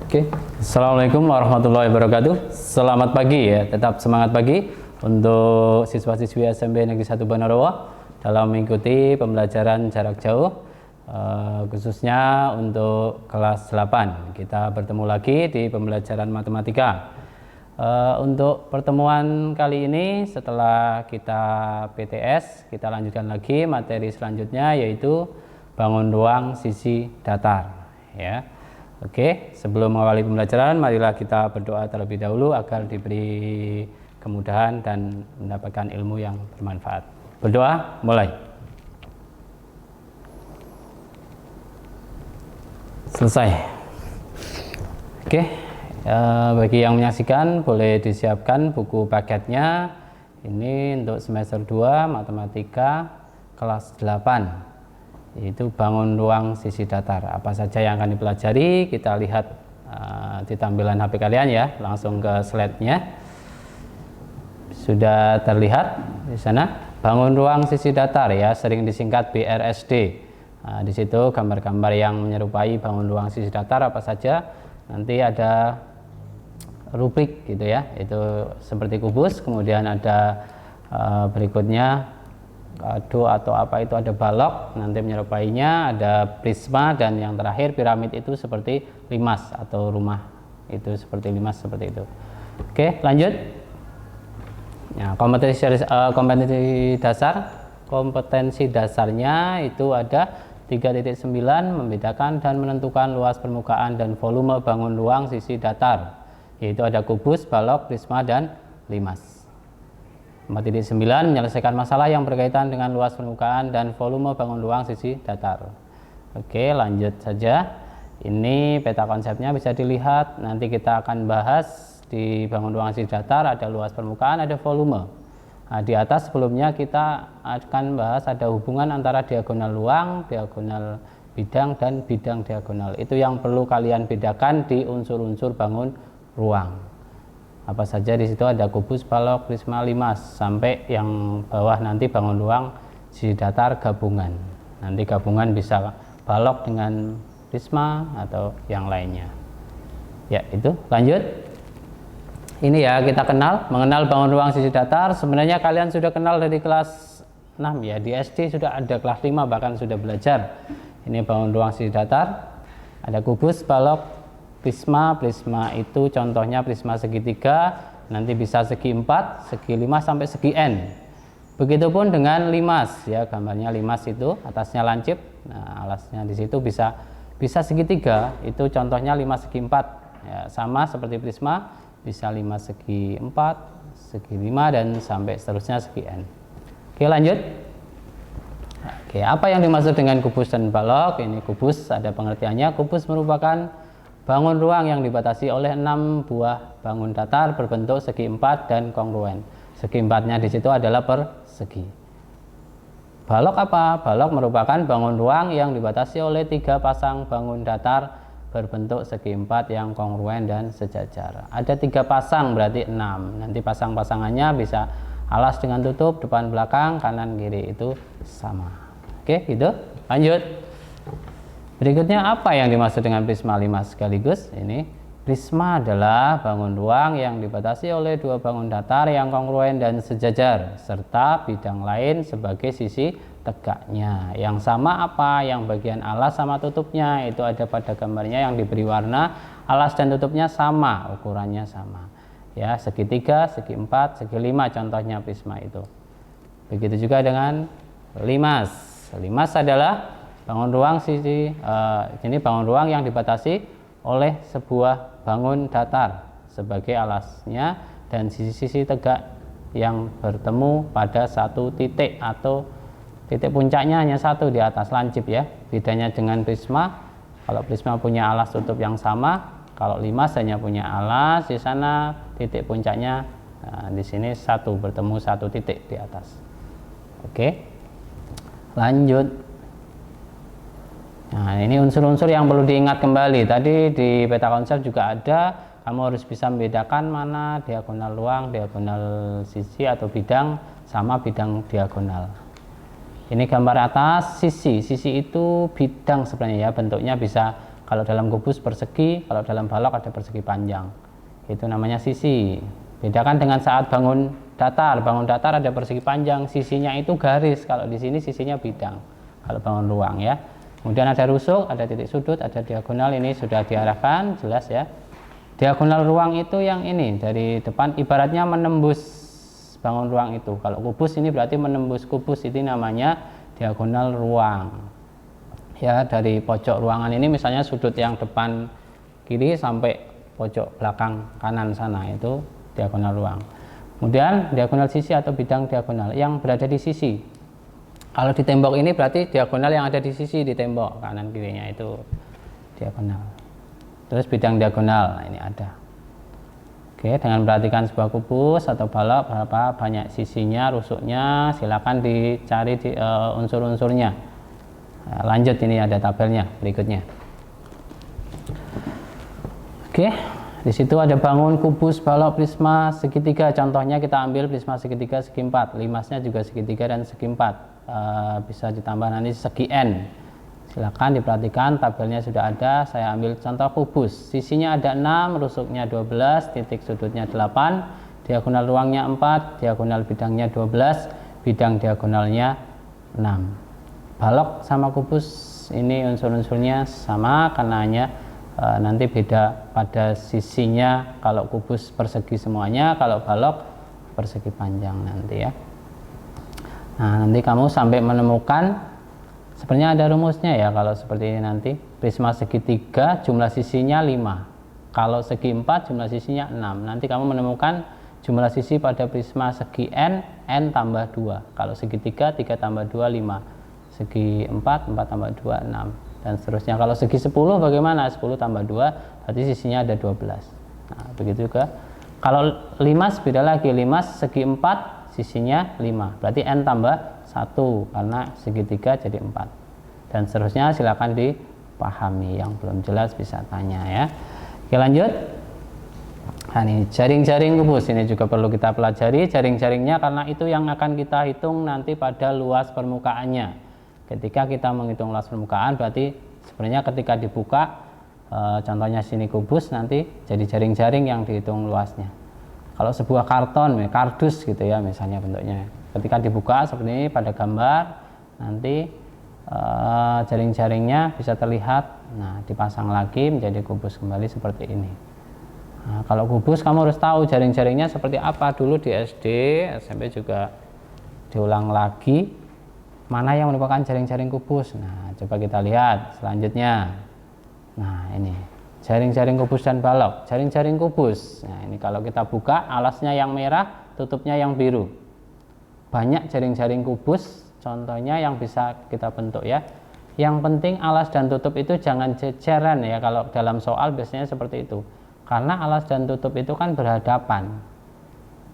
Oke, Assalamualaikum warahmatullahi wabarakatuh. Selamat pagi ya, tetap semangat pagi untuk siswa-siswi SMP Negeri 1 Banarowa dalam mengikuti pembelajaran jarak jauh, khususnya untuk kelas 8. Kita bertemu lagi di pembelajaran matematika. Untuk pertemuan kali ini setelah kita PTS, kita lanjutkan lagi materi selanjutnya, yaitu bangun ruang sisi datar ya. Oke, sebelum mengawali pembelajaran, marilah kita berdoa terlebih dahulu agar diberi kemudahan dan mendapatkan ilmu yang bermanfaat. Berdoa, mulai. Selesai. Oke, bagi yang menyaksikan boleh disiapkan buku paketnya. Ini untuk semester 2 matematika kelas 8. Yaitu bangun ruang sisi datar. Apa saja yang akan dipelajari, kita lihat di tampilan HP kalian ya. Langsung ke slide-nya. Sudah terlihat di sana. Bangun ruang sisi datar ya, sering disingkat BRSD. Di situ gambar-gambar yang menyerupai bangun ruang sisi datar apa saja. Nanti ada rubrik gitu ya. Itu seperti kubus, kemudian ada berikutnya kado atau apa itu, ada balok nanti menyerupainya, ada prisma, dan yang terakhir piramid itu seperti limas atau rumah itu seperti limas seperti itu. Oke, lanjut. Ya, kompetensi dasarnya itu ada 3.9, membedakan dan menentukan luas permukaan dan volume bangun ruang sisi datar, yaitu ada kubus, balok, prisma, dan limas. 4.9, menyelesaikan masalah yang berkaitan dengan luas permukaan dan volume bangun ruang sisi datar. Oke, lanjut saja. Ini peta konsepnya bisa dilihat. Nanti kita akan bahas di bangun ruang sisi datar ada luas permukaan, ada volume. Nah, di atas sebelumnya kita akan bahas ada hubungan antara diagonal ruang, diagonal bidang, dan bidang diagonal. Itu yang perlu kalian bedakan di unsur-unsur bangun ruang. Apa saja di situ, ada kubus, balok, prisma, limas, sampai yang bawah nanti bangun ruang sisi datar gabungan. Nanti gabungan bisa balok dengan prisma atau yang lainnya. Ya, itu. Lanjut. Ini ya, kita mengenal bangun ruang sisi datar. Sebenarnya kalian sudah kenal dari kelas 6 ya. Di SD sudah ada, kelas 5 bahkan sudah belajar. Ini bangun ruang sisi datar. Ada kubus, balok, prisma itu contohnya prisma segitiga, nanti bisa segi 4, segi 5 sampai segi n. Begitupun dengan limas ya, gambarnya limas itu atasnya lancip. Nah, alasnya di situ bisa segitiga, itu contohnya 5 segi 4 ya, sama seperti prisma, bisa 5 segi 4, segi 5, dan sampai seterusnya segi n. Oke, lanjut. Oke, apa yang dimaksud dengan kubus dan balok? Ini kubus ada pengertiannya. Kubus merupakan bangun ruang yang dibatasi oleh 6 buah bangun datar berbentuk segi 4 dan kongruen. Segi 4-nya di situ adalah persegi. Balok apa? Balok merupakan bangun ruang yang dibatasi oleh 3 pasang bangun datar berbentuk segi 4 yang kongruen dan sejajar. Ada 3 pasang berarti 6. Nanti pasang-pasangannya bisa alas dengan tutup, depan belakang, kanan kiri, itu sama. Oke, gitu. Lanjut. Berikutnya, apa yang dimaksud dengan prisma limas sekaligus? Ini prisma adalah bangun ruang yang dibatasi oleh 2 bangun datar yang kongruen dan sejajar, serta bidang lain sebagai sisi tegaknya. Yang sama apa? Yang bagian alas sama tutupnya. Itu ada pada gambarnya yang diberi warna. Alas dan tutupnya sama, ukurannya sama. Ya, segitiga, segi 4, segi 5 contohnya prisma itu. Begitu juga dengan limas. Limas adalah bangun ruang ini bangun ruang yang dibatasi oleh sebuah bangun datar sebagai alasnya dan sisi-sisi tegak yang bertemu pada satu titik atau titik puncaknya hanya satu di atas lancip ya. Bedanya dengan prisma, kalau prisma punya alas tutup yang sama, kalau limas hanya punya alas di sana, titik puncaknya di sini satu, bertemu satu titik di atas. Oke, lanjut. Nah, ini unsur-unsur yang perlu diingat kembali. Tadi di peta konsep juga ada, kamu harus bisa membedakan mana diagonal ruang, diagonal sisi atau bidang, sama bidang diagonal. Ini gambar atas, sisi itu bidang sebenarnya ya, bentuknya bisa Kalau dalam kubus persegi, kalau dalam balok ada persegi panjang. Itu namanya sisi. Bedakan dengan saat bangun datar. Bangun datar ada persegi panjang, sisinya itu garis. Kalau di sini sisinya bidang. Kalau bangun ruang ya. Kemudian ada rusuk, ada titik sudut, ada diagonal. Ini sudah diarahkan, jelas ya. Diagonal ruang itu yang ini dari depan, ibaratnya menembus bangun ruang itu. Kalau kubus ini berarti menembus kubus, itu namanya diagonal ruang. Ya, dari pojok ruangan ini misalnya sudut yang depan kiri sampai pojok belakang kanan sana, itu diagonal ruang. Kemudian diagonal sisi atau bidang diagonal yang berada di sisi. Kalau di tembok ini berarti diagonal yang ada di sisi di tembok kanan kirinya itu diagonal. Terus bidang diagonal, nah ini ada. Oke, dengan perhatikan sebuah kubus atau balok berapa banyak sisinya, rusuknya, silakan dicari di unsur-unsurnya. Nah, lanjut, ini ada tabelnya berikutnya. Oke, di situ ada bangun kubus, balok, prisma, segitiga. Contohnya kita ambil prisma segitiga segi 4, limasnya juga segitiga dan segi 4. Bisa ditambah nanti segi n. Silakan diperhatikan, tabelnya sudah ada. Saya ambil contoh kubus, sisinya ada 6, rusuknya 12, titik sudutnya 8, diagonal ruangnya 4, diagonal bidangnya 12, bidang diagonalnya 6. Balok sama kubus ini unsur-unsurnya sama, karena hanya nanti beda pada sisinya. Kalau kubus persegi semuanya, kalau balok persegi panjang nanti ya. Nah, nanti kamu sampai menemukan, sebenarnya ada rumusnya ya. Kalau seperti ini nanti prisma segitiga jumlah sisinya 5, kalau segi 4 jumlah sisinya 6. Nanti kamu menemukan jumlah sisi pada prisma segi n tambah 2. Kalau segitiga 3 tambah 2 5, segi 4 tambah 2 6, dan seterusnya. Kalau segi 10 bagaimana? 10 tambah 2 berarti sisinya ada 12. Nah, begitu juga kalau limas, beda lagi. Limas segi 4 sisinya 5, berarti n tambah 1 karena segitiga jadi 4, dan seterusnya. Silakan dipahami, yang belum jelas bisa tanya ya. Oke, lanjut. Nah, ini jaring-jaring kubus, ini juga perlu kita pelajari jaring-jaringnya, karena itu yang akan kita hitung nanti pada luas permukaannya. Ketika kita menghitung luas permukaan, berarti sebenarnya ketika dibuka, contohnya sini kubus, nanti jadi jaring-jaring yang dihitung luasnya. Kalau sebuah karton, kardus gitu ya misalnya bentuknya, ketika dibuka seperti ini pada gambar, nanti jaring-jaringnya bisa terlihat. Nah, dipasang lagi menjadi kubus kembali seperti ini. Nah, kalau kubus kamu harus tahu jaring-jaringnya seperti apa. Dulu di SD, SMP juga diulang lagi mana yang merupakan jaring-jaring kubus. Nah, coba kita lihat selanjutnya. Nah, ini jaring-jaring kubus dan balok. Jaring-jaring kubus, nah ini kalau kita buka, alasnya yang merah, tutupnya yang biru. Banyak jaring-jaring kubus contohnya yang bisa kita bentuk ya. Yang penting alas dan tutup itu jangan jejeran ya. Kalau dalam soal biasanya seperti itu, karena alas dan tutup itu kan berhadapan.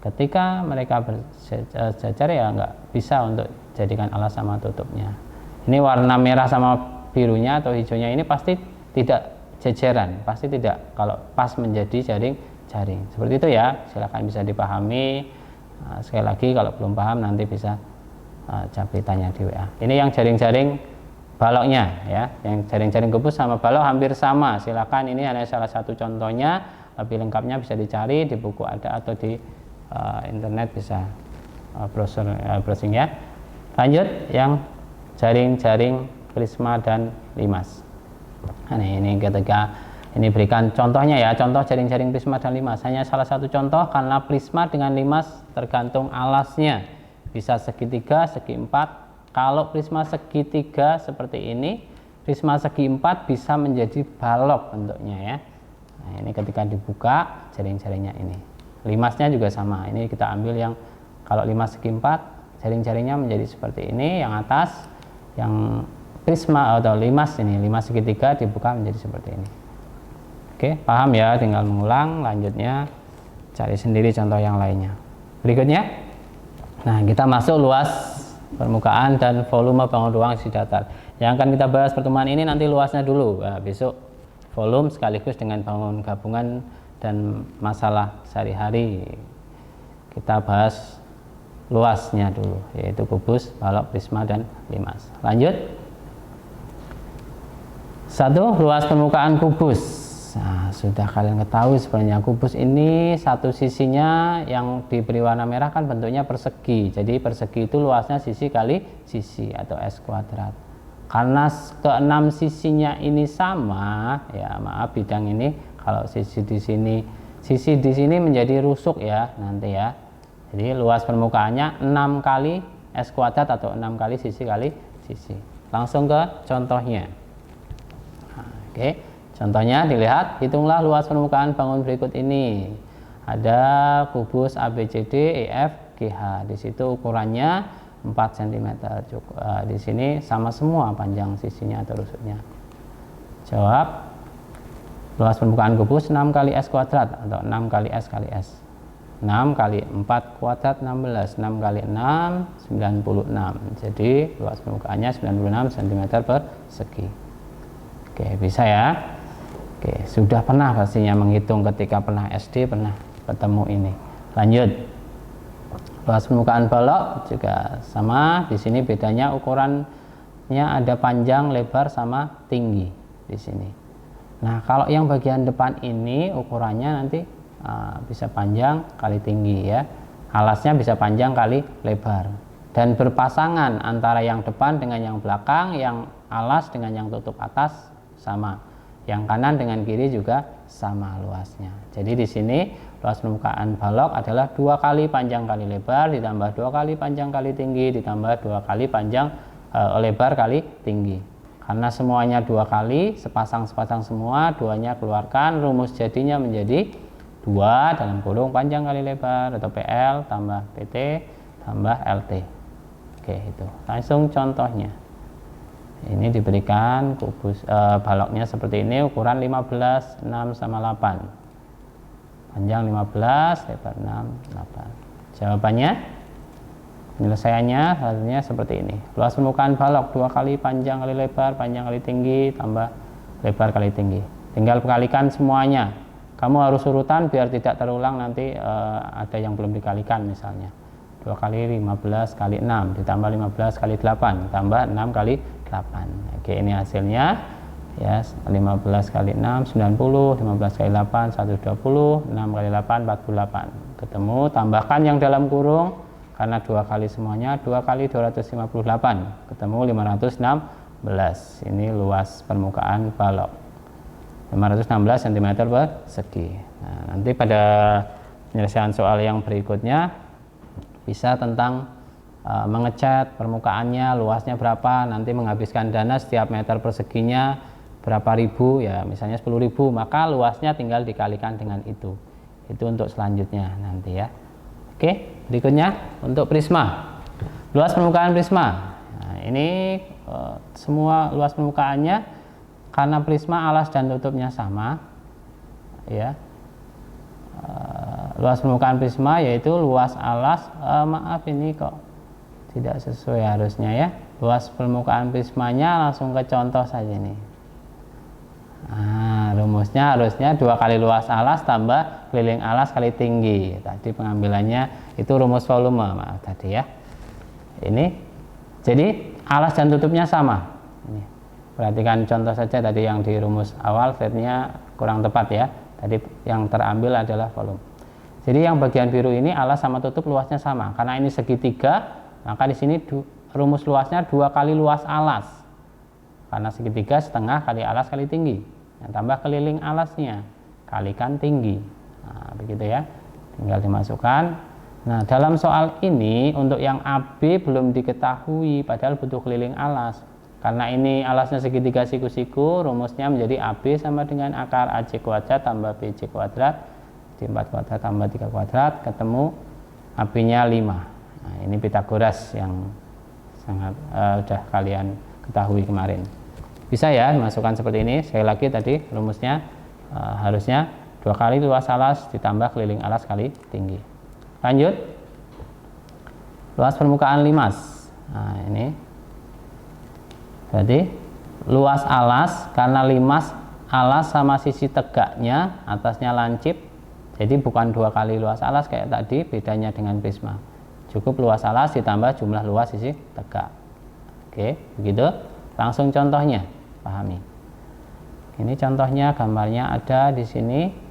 Ketika mereka berjajar ya nggak bisa untuk jadikan alas sama tutupnya. Ini warna merah sama birunya atau hijaunya ini pasti tidak jejeran, pasti tidak kalau pas menjadi jaring-jaring. Seperti itu ya, silakan bisa dipahami. Sekali lagi kalau belum paham nanti bisa Capri tanya di WA. Ini yang jaring-jaring baloknya ya, yang jaring-jaring kubus sama balok hampir sama. Silakan, ini hanya salah satu contohnya, lebih lengkapnya bisa dicari di buku ada atau di internet bisa browsing ya. Lanjut, yang jaring-jaring prisma dan limas. Nah, ini ketika ini berikan contohnya ya, contoh jaring-jaring prisma dan limas. Hanya salah satu contoh karena prisma dengan limas tergantung alasnya. Bisa segitiga, segi 4. Kalau prisma segitiga seperti ini, prisma segi 4 bisa menjadi balok bentuknya ya. Nah, ini ketika dibuka jaring-jaringnya ini. Limasnya juga sama. Ini kita ambil yang kalau limas segi 4, jaring-jaringnya menjadi seperti ini, yang atas, yang prisma atau limas ini, limas segitiga dibuka menjadi seperti ini. Oke, paham ya? Tinggal mengulang, lanjutnya cari sendiri contoh yang lainnya. Berikutnya, nah kita masuk luas permukaan dan volume bangun ruang sisi datar. Yang akan kita bahas pertemuan ini nanti luasnya dulu. Nah, besok volume sekaligus dengan bangun gabungan dan masalah sehari-hari. Kita bahas luasnya dulu, yaitu kubus, balok, prisma dan limas. Lanjut. Satu, luas permukaan kubus. Nah, sudah kalian ketahui sebenarnya kubus ini satu sisinya yang diberi warna merah kan bentuknya persegi. Jadi persegi itu luasnya sisi kali sisi atau S kuadrat. Karena keenam sisinya ini sama, ya maaf bidang ini kalau sisi di sini menjadi rusuk ya nanti ya. Jadi luas permukaannya 6 kali S kuadrat atau 6 kali sisi. Langsung ke contohnya. Nah, oke. Contohnya dilihat, hitunglah luas permukaan bangun berikut ini. Ada kubus ABCD, EF, GH. Di situ ukurannya 4 cm. Di sini sama semua panjang sisinya atau rusuknya. Jawab. Luas permukaan kubus 6 kali S kuadrat atau 6 kali S kali S. 6 kali 4 kuadrat 16. 6 kali 6 96. Jadi luas permukaannya 96 cm persegi. Oke, bisa ya. Oke, sudah pernah pastinya menghitung ketika pernah SD, pernah ketemu ini. Lanjut. Luas permukaan balok juga sama. Di sini bedanya ukurannya ada panjang, lebar sama tinggi di sini. Nah, kalau yang bagian depan ini ukurannya nanti bisa panjang kali tinggi ya. Alasnya bisa panjang kali lebar. Dan berpasangan antara yang depan dengan yang belakang, yang alas dengan yang tutup atas sama. Yang kanan dengan kiri juga sama luasnya. Jadi di sini luas permukaan balok adalah 2 kali panjang kali lebar ditambah 2 kali panjang kali tinggi ditambah 2 kali panjang lebar kali tinggi. Karena semuanya 2 kali, sepasang semua, duanya keluarkan, rumus jadinya menjadi 2 dalam kurung panjang kali lebar atau PL tambah PT tambah LT. Oke, itu. Langsung contohnya. Ini diberikan kubus baloknya seperti ini, ukuran 15, 6 sama 8. Panjang 15, lebar 6, 8. Jawabannya, penyelesaiannya hasilnya seperti ini. Luas permukaan balok 2 kali panjang kali lebar, panjang kali tinggi, tambah lebar kali tinggi. Tinggal kalikan semuanya. Kamu harus urutan biar tidak terulang nanti ada yang belum dikalikan misalnya. 2 kali 15 kali 6 ditambah 15 kali 8 tambah 6 kali 8. Oke, ini hasilnya ya, 15 kali 6 90, 15 kali 8 120, 6 kali 8 48. Ketemu, tambahkan yang dalam kurung karena 2 kali semuanya, 2 kali 258 ketemu 516. Ini luas permukaan balok 516 cm persegi. Nah, nanti pada penyelesaian soal yang berikutnya bisa tentang mengecat permukaannya, luasnya berapa, nanti menghabiskan dana setiap meter perseginya berapa ribu ya, misalnya 10.000, maka luasnya tinggal dikalikan dengan itu untuk selanjutnya nanti ya. Oke, berikutnya untuk prisma, luas permukaan prisma. Nah, ini semua luas permukaannya karena prisma alas dan tutupnya sama ya. Luas permukaan prisma yaitu luas alas, maaf ini kok tidak sesuai harusnya ya. Luas permukaan prismanya langsung ke contoh saja nih. Nah, rumusnya harusnya 2 kali luas alas tambah keliling alas kali tinggi. Tadi pengambilannya itu rumus volume, maaf tadi ya. Ini jadi alas dan tutupnya sama. Ini. Perhatikan contoh saja tadi yang di rumus awal, setnya kurang tepat ya. Tadi yang terambil adalah volume. Jadi yang bagian biru ini alas sama tutup luasnya sama. Karena ini segitiga, maka di sini rumus luasnya 2 kali luas alas. Karena segitiga setengah kali alas kali tinggi. Yang tambah keliling alasnya kalikan tinggi. Nah, begitu ya. Tinggal dimasukkan. Nah, dalam soal ini untuk yang AB belum diketahui padahal butuh keliling alas. Karena ini alasnya segitiga siku-siku, rumusnya menjadi AB sama dengan akar AC kuadrat tambah BC kuadrat. 4 kuadrat tambah 3 kuadrat ketemu AB-nya 5. Nah, ini Pythagoras yang sangat sudah kalian ketahui kemarin. Bisa ya masukkan seperti ini. Sekali lagi tadi rumusnya harusnya 2 kali luas alas ditambah keliling alas kali tinggi. Lanjut. Luas permukaan limas. Nah, ini berarti luas alas karena limas alas sama sisi tegaknya, atasnya lancip. Jadi bukan 2 kali luas alas kayak tadi, bedanya dengan prisma. Cukup luas alas ditambah jumlah luas sisi tegak. Oke, begitu. Langsung contohnya, pahami. Ini contohnya, gambarnya ada di sini.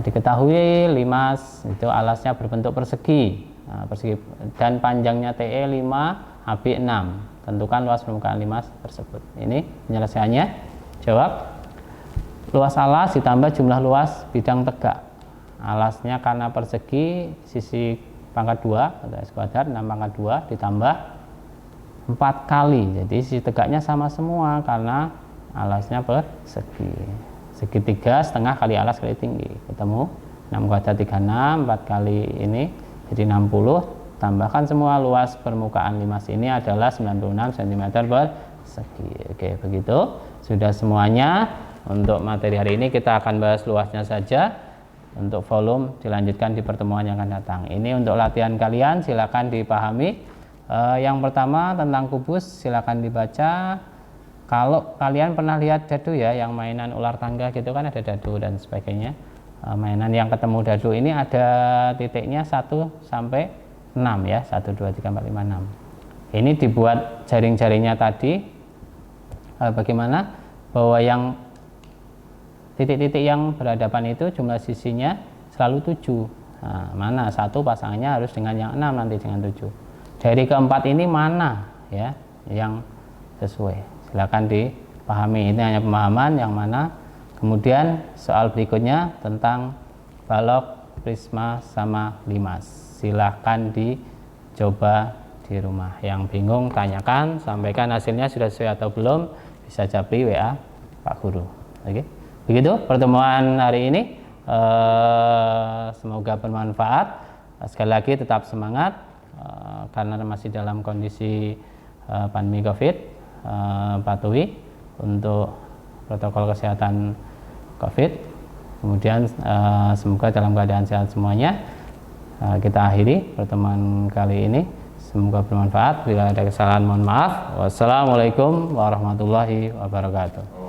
Diketahui limas itu alasnya berbentuk persegi, dan panjangnya TE 5, AB 6. Tentukan luas permukaan limas tersebut. Ini penyelesaiannya. Jawab. Luas alas ditambah jumlah luas bidang tegak. Alasnya karena persegi, sisi pangkat 2 atau S kuadrat 6 pangkat 2 ditambah 4 kali. Jadi sisi tegaknya sama semua karena alasnya persegi. Segitiga setengah kali alas kali tinggi, ketemu 6 kuadrat 36, 4 kali ini jadi 60. Tambahkan semua, luas permukaan limas ini adalah 96 cm persegi. Oke, begitu sudah semuanya. Untuk materi hari ini kita akan bahas luasnya saja. Untuk volume dilanjutkan di pertemuan yang akan datang. Ini untuk latihan kalian, silakan dipahami. Yang pertama tentang kubus, silakan dibaca. Kalau kalian pernah lihat dadu ya, yang mainan ular tangga gitu kan, ada dadu dan sebagainya. Mainan yang ketemu dadu ini ada titiknya 1 sampai 6 ya, 1, 2, 3, 4, 5, 6. Ini dibuat jaring-jaringnya tadi. Bagaimana? Bahwa yang titik-titik yang berhadapan itu jumlah sisinya selalu 7. Nah, mana satu pasangannya harus dengan yang 6 nanti dengan 7. Dari keempat ini mana ya yang sesuai? Silakan dipahami. Ini hanya pemahaman yang mana. Kemudian soal berikutnya tentang balok, prisma sama limas. Silakan dicoba di rumah. Yang bingung tanyakan, sampaikan hasilnya sudah sesuai atau belum, bisa japri WA Pak Guru. Oke. Begitu pertemuan hari ini. Semoga bermanfaat. Sekali lagi tetap semangat karena masih dalam kondisi pandemi Covid. Patuhi untuk protokol kesehatan COVID. Kemudian semoga dalam keadaan sehat semuanya. Kita akhiri pertemuan kali ini. Semoga bermanfaat. Bila ada kesalahan mohon maaf. Wassalamualaikum warahmatullahi wabarakatuh.